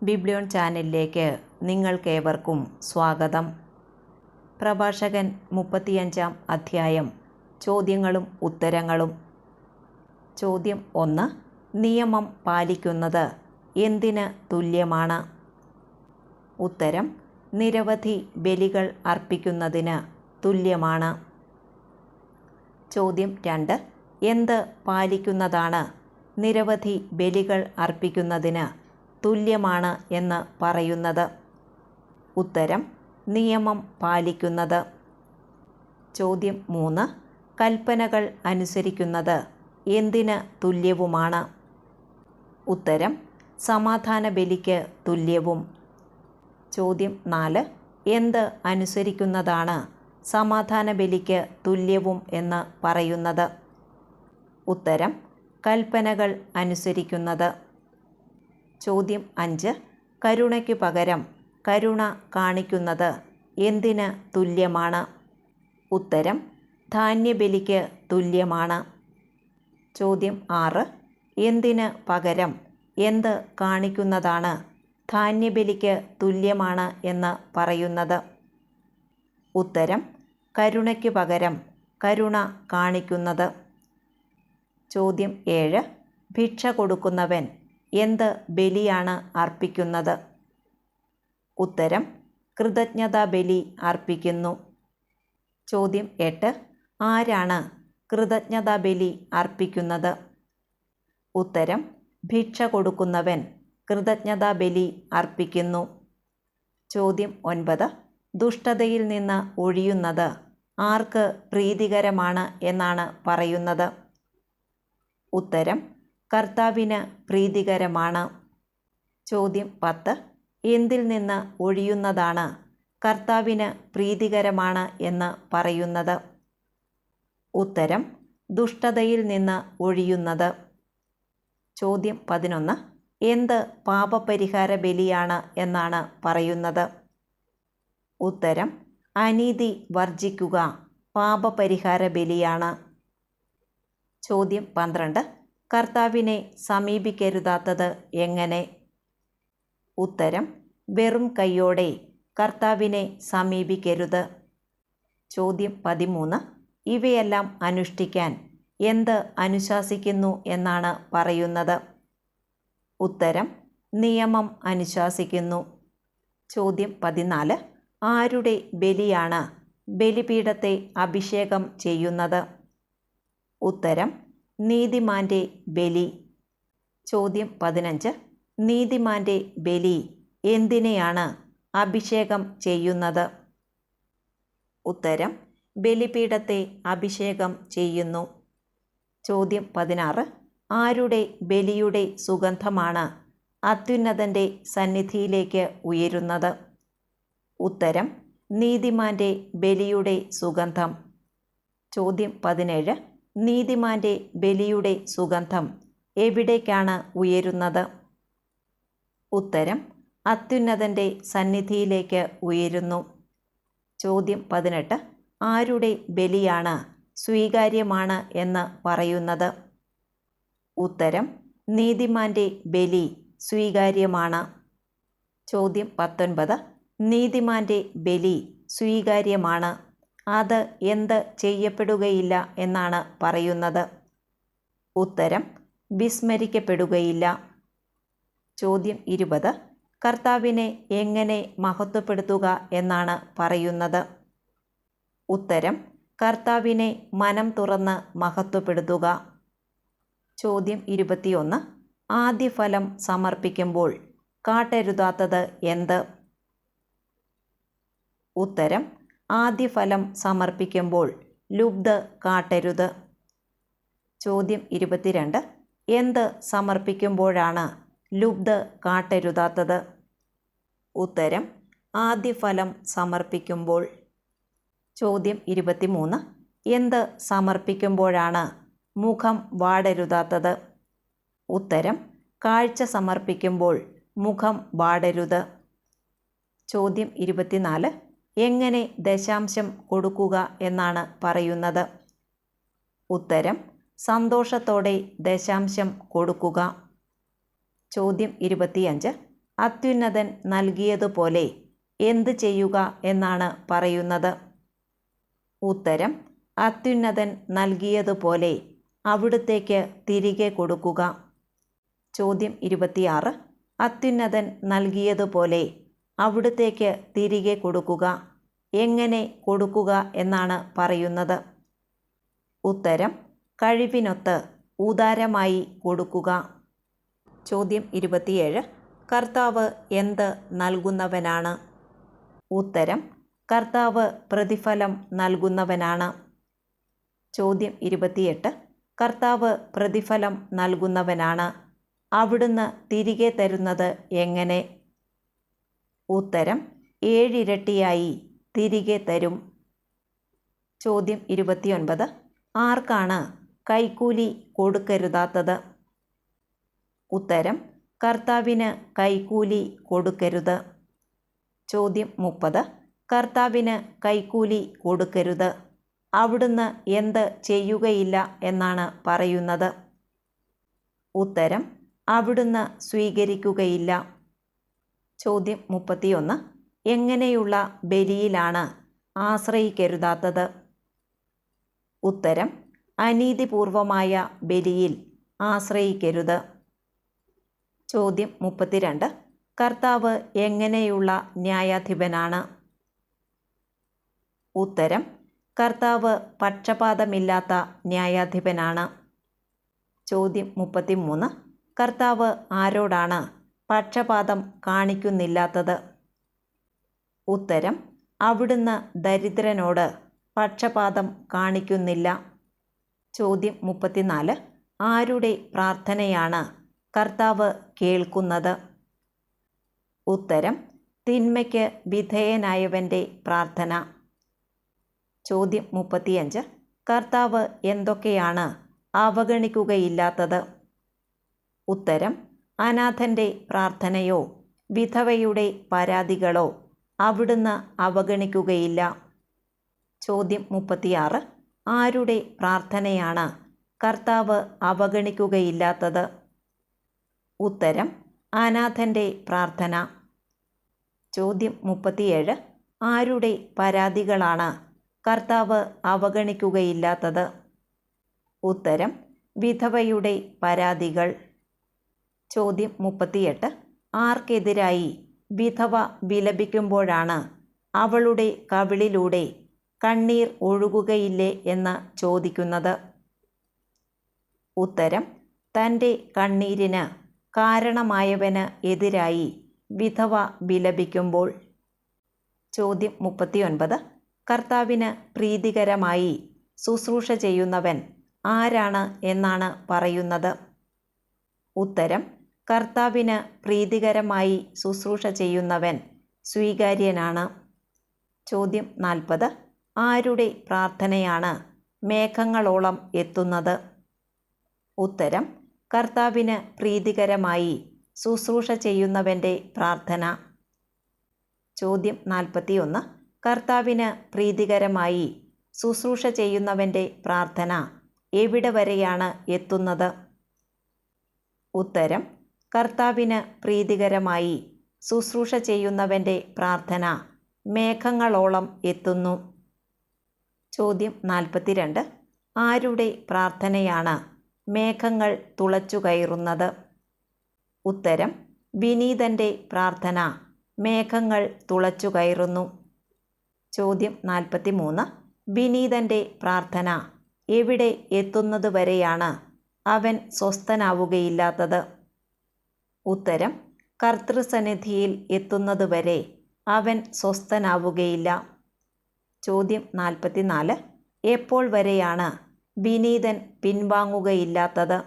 Biblion ചാനലിലേക്ക് നിങ്ങൾക്കേവർക്കും സ്വാഗതം. പ്രഭാഷകൻ 35-ാം അധ്യായം. ചോദ്യങ്ങളും ഉത്തരങ്ങളും. ചോദ്യം 1. നിയമം പാലിക്കുന്നത് എന്തിന് തുല്യമാണ്? ഉത്തരം: നിരവധി ബലികൾ അർപ്പിക്കുന്നതിന് തുല്യമാണ്. ചോദ്യം 2. എന്ത് പാലിക്കുന്നതാണ് നിരവധി ബലികൾ അർപ്പിക്കുന്നതിന് തുല്യമാണ് എന്ന് പറയുന്നത്? ഉത്തരം: നിയമം പാലിക്കുന്നത്. ചോദ്യം 3. കൽപ്പനകൾ അനുസരിക്കുന്നത് എന്തിന് തുല്യവുമാണ്? ഉത്തരം: സമാധാന ബലിക്ക് തുല്യവും. ചോദ്യം 4. എന്ത് അനുസരിക്കുന്നതാണ് സമാധാന ബലിക്ക് തുല്യവും എന്ന് പറയുന്നത്? ഉത്തരം: കൽപ്പനകൾ അനുസരിക്കുന്നത്. ചോദ്യം 5. കരുണയ്ക്കു പകരം കരുണ കാണിക്കുന്നത് എന്തിന് തുല്യമാണ്? ഉത്തരം: ധാന്യബലിക്ക് തുല്യമാണ്. ചോദ്യം 6. എന്തിന് പകരം എന്ത് കാണിക്കുന്നതാണ് ധാന്യബലിക്ക് തുല്യമാണ് എന്ന് പറയുന്നത്? ഉത്തരം: കരുണയ്ക്കു പകരം കരുണ കാണിക്കുന്നത്. ചോദ്യം 7. ഭിക്ഷ കൊടുക്കുന്നവൻ എന്ത് ബലിയാണ് അർപ്പിക്കുന്നത്? ഉത്തരം: കൃതജ്ഞതാ ബലി അർപ്പിക്കുന്നു. ചോദ്യം 8. ആരാണ് കൃതജ്ഞതാ ബലി അർപ്പിക്കുന്നത്? ഉത്തരം: ഭിക്ഷ കൊടുക്കുന്നവൻ കൃതജ്ഞതാ ബലി അർപ്പിക്കുന്നു. ചോദ്യം 9. ദുഷ്ടതയിൽ നിന്ന് ഒഴിയുന്നത് ആർക്ക് പ്രീതികരമാണ് എന്നാണ് പറയുന്നത്? ഉത്തരം: കർത്താവിന് പ്രീതികരമാണ്. ചോദ്യം 10. എന്തിൽ നിന്ന് ഒഴിയുന്നതാണ് കർത്താവിന് പ്രീതികരമാണ് എന്ന് പറയുന്നത്? ഉത്തരം: ദുഷ്ടതയിൽ നിന്ന് ഒഴിയുന്നത്. ചോദ്യം 11. എന്ത് പാപപരിഹാര ബലിയാണ് എന്നാണ് പറയുന്നത്? ഉത്തരം: അനീതി വർജിക്കുക പാപപരിഹാര ബലിയാണ്. ചോദ്യം 12. കർത്താവിനെ സമീപിക്കരുതാത്തത് എങ്ങനെ? ഉത്തരം: വെറും കൈയോടെ കർത്താവിനെ സമീപിക്കരുത്. ചോദ്യം 13. ഇവയെല്ലാം അനുഷ്ഠിക്കാൻ എന്ത് അനുശാസിക്കുന്നു എന്നാണ് പറയുന്നത്? ഉത്തരം: നിയമം അനുശാസിക്കുന്നു. ചോദ്യം 14. ആരുടെ ബലിയാണ് ബലിപീഠത്തെ അഭിഷേകം ചെയ്യുന്നത്? ഉത്തരം: നീതിമാന്റെ ബലി. ചോദ്യം 15. നീതിമാന്റെ ബലി എന്തിനെയാണ് അഭിഷേകം ചെയ്യുന്നത്? ഉത്തരം: ബലിപീഠത്തെ അഭിഷേകം ചെയ്യുന്നു. ചോദ്യം 16. ആരുടെ ബലിയുടെ സുഗന്ധമാണ് അത്യുന്നതൻ്റെ സന്നിധിയിലേക്ക് ഉയരുന്നത്? ഉത്തരം: നീതിമാന്റെ ബലിയുടെ സുഗന്ധം. ചോദ്യം 17. നീതിമാന്റെ ബലിയുടെ സുഗന്ധം എവിടേക്കാണ് ഉയരുന്നത്? ഉത്തരം: അത്യുന്നതൻ്റെ സന്നിധിയിലേക്ക് ഉയരുന്നു. ചോദ്യം 18. ആരുടെ ബലിയാണ് സ്വീകാര്യമാണ് എന്ന് പറയുന്നത്? ഉത്തരം: നീതിമാന്റെ ബലി സ്വീകാര്യമാണ്. ചോദ്യം 19. നീതിമാന്റെ ബലി സ്വീകാര്യമാണ്, അത് എന്ത് ചെയ്യപ്പെടുകയില്ല എന്നാണ് പറയുന്നത്? ഉത്തരം: വിസ്മരിക്കപ്പെടുകയില്ല. ചോദ്യം 20. കർത്താവിനെ എങ്ങനെ മഹത്വപ്പെടുത്തുക എന്നാണ് പറയുന്നത്? ഉത്തരം: കർത്താവിനെ മനം തുറന്ന് മഹത്വപ്പെടുത്തുക. ചോദ്യം 21. ആദ്യഫലം സമർപ്പിക്കുമ്പോൾ കാട്ടരുതാത്തത് എന്ത്? ഉത്തരം: ആദ്യഫലം സമർപ്പിക്കുമ്പോൾ ലുബ്ധ് കാട്ടരുത്. ചോദ്യം 22. എന്ത് സമർപ്പിക്കുമ്പോഴാണ് ലുബ്ധ് കാട്ടരുതാത്തത്? ഉത്തരം: ആദ്യഫലം സമർപ്പിക്കുമ്പോൾ. ചോദ്യം 23. എന്ത് സമർപ്പിക്കുമ്പോഴാണ് മുഖം വാടരുതാത്തത്? ഉത്തരം: കാഴ്ച സമർപ്പിക്കുമ്പോൾ മുഖം വാടരുത്. ചോദ്യം 24. എങ്ങനെ ദശാംശം കൊടുക്കുക എന്നാണ് പറയുന്നത്? ഉത്തരം: സന്തോഷത്തോടെ ദശാംശം കൊടുക്കുക. ചോദ്യം 25. അത്യുന്നതൻ നൽകിയതുപോലെ എന്ത് ചെയ്യുക എന്നാണ് പറയുന്നത്? ഉത്തരം: അത്യുന്നതൻ നൽകിയതുപോലെ അവിടുത്തേക്ക് തിരികെ കൊടുക്കുക. ചോദ്യം 26. അത്യുന്നതൻ നൽകിയതുപോലെ അവിടുത്തേക്ക് തിരികെ കൊടുക്കുക. എങ്ങനെ കൊടുക്കുക എന്നാണ് പറയുന്നത്? ഉത്തരം: കഴിവിനൊത്ത് ഉദാരമായി കൊടുക്കുക. ചോദ്യം 27. കർത്താവ് എന്ത് നൽകുന്നവനാണ്? ഉത്തരം: കർത്താവ് പ്രതിഫലം നൽകുന്നവനാണ്. ചോദ്യം 28. കർത്താവ് പ്രതിഫലം നൽകുന്നവനാണ്. അവിടുന്ന് തിരികെ തരുന്നത് എങ്ങനെ? ഉത്തരം: 7 ഇരട്ടിയായി തിരികെ തരും. ചോദ്യം 29. ആർക്കാണ് കൈക്കൂലി കൊടുക്കരുതാത്തത്? ഉത്തരം: കർത്താവിന് കൈക്കൂലി കൊടുക്കരുത്. ചോദ്യം 30. കർത്താവിന് കൈക്കൂലി കൊടുക്കരുത്. അവിടുന്ന് എന്ത് ചെയ്യുകയില്ല എന്നാണ് പറയുന്നത്? ഉത്തരം: അവിടുന്ന് സ്വീകരിക്കുകയില്ല. ചോദ്യം 31. എങ്ങനെയുള്ള ബലിയിലാണ് ആശ്രയിക്കരുതാത്തത്? ഉത്തരം: അനീതിപൂർവമായ ബലിയിൽ ആശ്രയിക്കരുത്. ചോദ്യം 32. കർത്താവ് എങ്ങനെയുള്ള ന്യായാധിപനാണ്? ഉത്തരം: കർത്താവ് പക്ഷപാതമില്ലാത്ത ന്യായാധിപനാണ്. ചോദ്യം 33. കർത്താവ് ആരോടാണ് പക്ഷപാതം കാണിക്കുന്നില്ലാത്തത്? ഉത്തരം: അവിടുന്ന് ദരിദ്രനോട് പക്ഷപാതം കാണിക്കുന്നില്ല. ചോദ്യം 34. ആരുടെ പ്രാർത്ഥനയാണ് കർത്താവ് കേൾക്കുന്നത്? ഉത്തരം: തിന്മയ്ക്ക് വിധേയനായവൻ്റെ പ്രാർത്ഥന. ചോദ്യം 35. കർത്താവ് എന്തൊക്കെയാണ് അവഗണിക്കുകയില്ലാത്തത്? ഉത്തരം: അനാഥൻ്റെ പ്രാർത്ഥനയോ വിധവയുടെ പരാതികളോ അവിടുന്ന് അവഗണിക്കുകയില്ല. ചോദ്യം 36. ആരുടെ പ്രാർത്ഥനയാണ് കർത്താവ് അവഗണിക്കുകയില്ലാത്തത്? ഉത്തരം: അനാഥൻ്റെ പ്രാർത്ഥന. ചോദ്യം 37. ആരുടെ പരാതികളാണ് കർത്താവ് അവഗണിക്കുകയില്ലാത്തത്? ഉത്തരം: വിധവയുടെ പരാതികൾ. ചോദ്യം 38. ആർക്കെതിരായി വിധവ വിലപിക്കുമ്പോഴാണ് അവളുടെ കവിളിലൂടെ കണ്ണീർ ഒഴുകുകയില്ലേ എന്ന് ചോദിക്കുന്നത്? ഉത്തരം: തൻ്റെ കണ്ണീരിന് കാരണമായവന് എതിരായി വിധവ വിലപിക്കുമ്പോൾ. ചോദ്യം 39. കർത്താവിന് പ്രീതികരമായി ശുശ്രൂഷ ചെയ്യുന്നവൻ ആരാണ് എന്നാണ് പറയുന്നത്? ഉത്തരം: കർത്താവിന് പ്രീതികരമായി ശുശ്രൂഷ ചെയ്യുന്നവൻ സ്വീകാര്യനാണ്. ചോദ്യം 40. ആരുടെ പ്രാർത്ഥനയാണ് മേഘങ്ങളോളം എത്തുന്നത്? ഉത്തരം: കർത്താവിന് പ്രീതികരമായി ശുശ്രൂഷ ചെയ്യുന്നവൻ്റെ പ്രാർത്ഥന. ചോദ്യം 41. കർത്താവിന് പ്രീതികരമായി ശുശ്രൂഷ ചെയ്യുന്നവൻ്റെ പ്രാർത്ഥന എവിടെ വരെയാണ് എത്തുന്നത്? ഉത്തരം: കർത്താവിന് പ്രീതികരമായി ശുശ്രൂഷ ചെയ്യുന്നവൻ്റെ പ്രാർത്ഥന മേഘങ്ങളോളം എത്തുന്നു. ചോദ്യം 42. ആരുടെ പ്രാർത്ഥനയാണ് മേഘങ്ങൾ തുളച്ചു കയറുന്നത്? ഉത്തരം: വിനീതൻ്റെ പ്രാർത്ഥന മേഘങ്ങൾ തുളച്ചു കയറുന്നു. ചോദ്യം 43. വിനീതൻ്റെ പ്രാർത്ഥന എവിടെ എത്തുന്നതുവരെയാണ് അവൻ സ്വസ്ഥനാവുകയില്ലാത്തത്? ഉത്തരം: കർത്തൃസന്നിധിയിൽ എത്തുന്നതുവരെ അവൻ സ്വസ്ഥനാവുകയില്ല. ചോദ്യം 44. എപ്പോൾ വരെയാണ് വിനീതൻ പിൻവാങ്ങുകയില്ലാത്തത്?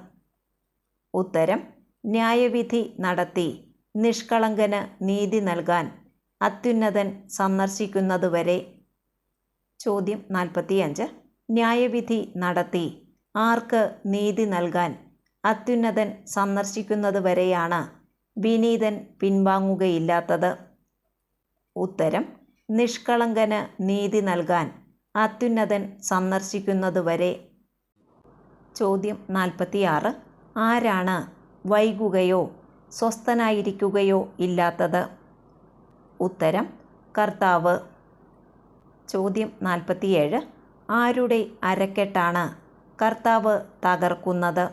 ഉത്തരം: ന്യായവിധി നടത്തി നിഷ്കളങ്കന് നീതി നൽകാൻ അത്യുന്നതൻ സന്ദർശിക്കുന്നതുവരെ. ചോദ്യം 45. ന്യായവിധി നടത്തി ആർക്ക് നീതി നൽകാൻ അത്യുന്നതൻ സന്ദർശിക്കുന്നതുവരെയാണ് വിനീതൻ പിൻവാങ്ങുകയില്ലാത്തത്? ഉത്തരം: നിഷ്കളങ്കന് നീതി നൽകാൻ അത്യുന്നതൻ സന്ദർശിക്കുന്നതുവരെ. ചോദ്യം 46. ആരാണ് വൈകുകയോ സ്വസ്ഥനായിരിക്കുകയോ ഇല്ലാത്തത്? ഉത്തരം കർത്താവ്. ചോദ്യം 47. ആരുടെ അരക്കെട്ടാണ് കർത്താവ് തകർക്കുന്നത്?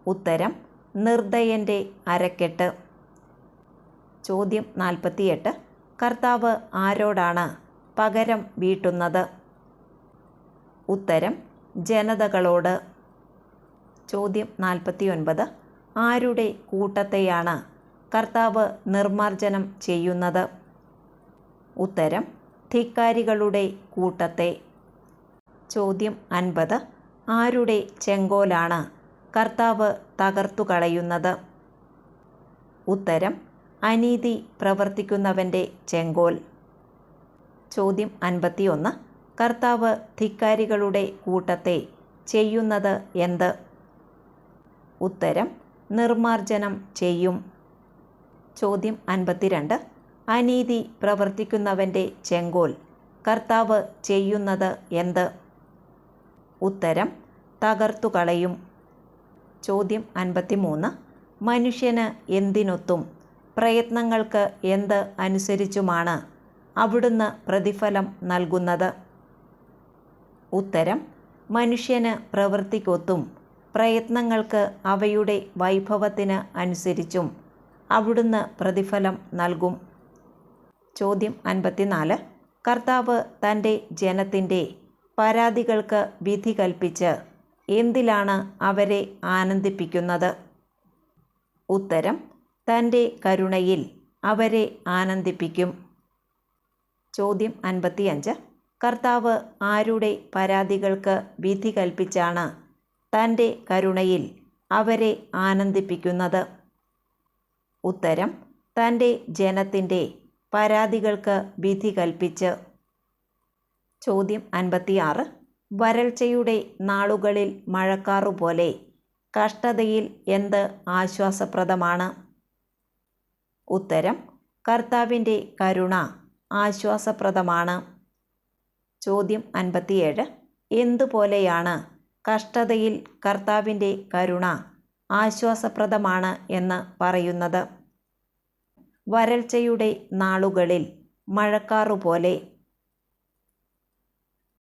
ഉത്തരം നിർദ്ദയൻ്റെ അരക്കെട്ട്. ചോദ്യം 48. കർത്താവ് ആരോടാണ് പകരം വീട്ടുന്നത്? ഉത്തരം ജനതകളോട്. ചോദ്യം 49. ആരുടെ കൂട്ടത്തെയാണ് കർത്താവ് നിർമ്മാർജ്ജനം ചെയ്യുന്നത്? ഉത്തരം ധിക്കാരികളുടെ കൂട്ടത്തെ. ചോദ്യം 50. ആരുടെ ചെങ്കോലാണ് കർത്താവ് തകർത്തു കളയുന്നത്? ഉത്തരം അനീതി പ്രവർത്തിക്കുന്നവൻ്റെ ചെങ്കോൽ. ചോദ്യം 51. കർത്താവ് ധിക്കാരികളുടെ കൂട്ടത്തെ ചെയ്യുന്നത് എന്ത്? ഉത്തരം നിർമ്മാർജ്ജനം ചെയ്യും. ചോദ്യം 52. അനീതി പ്രവർത്തിക്കുന്നവൻ്റെ ചെങ്കോൽ കർത്താവ് ചെയ്യുന്നത് എന്ത്? ഉത്തരം തകർത്തു കളയും. ചോദ്യം 53. മനുഷ്യന് എന്തിനൊത്തും പ്രയത്നങ്ങൾക്ക് എന്ത് അനുസരിച്ചുമാണ് അവിടുന്ന് പ്രതിഫലം നൽകുന്നത്? ഉത്തരം മനുഷ്യന് പ്രവൃത്തിക്കൊത്തും പ്രയത്നങ്ങൾക്ക് അവയുടെ വൈഭവത്തിന് അനുസരിച്ചും അവിടുന്ന് പ്രതിഫലം നൽകും. ചോദ്യം 54. കർത്താവ് തൻ്റെ ജനത്തിൻ്റെ പരാതികൾക്ക് വിധി കൽപ്പിച്ച് എന്തിലാണ് അവരെ ആനന്ദിപ്പിക്കുന്നത്? ഉത്തരം തൻ്റെ കരുണയിൽ അവരെ ആനന്ദിപ്പിക്കും. ചോദ്യം 55. കർത്താവ് ആരുടെ പരാതികൾക്ക് വിധി കൽപ്പിച്ചാണ് തൻ്റെ കരുണയിൽ അവരെ ആനന്ദിപ്പിക്കുന്നത്? ഉത്തരം തൻ്റെ ജനത്തിൻ്റെ പരാതികൾക്ക് വിധി കൽപ്പിച്ച്. ചോദ്യം 56. വരൾച്ചയുടെ നാളുകളിൽ മഴക്കാറുപോലെ കഷ്ടതയിൽ എന്ത് ആശ്വാസപ്രദമാണ്? ഉത്തരം കർത്താവിൻ്റെ കരുണ ആശ്വാസപ്രദമാണ്. ചോദ്യം 57. എന്തുപോലെയാണ് കഷ്ടതയിൽ കർത്താവിൻ്റെ കരുണ ആശ്വാസപ്രദമാണ് എന്ന് പറയുന്നത്? വരൾച്ചയുടെ നാളുകളിൽ മഴക്കാറുപോലെ.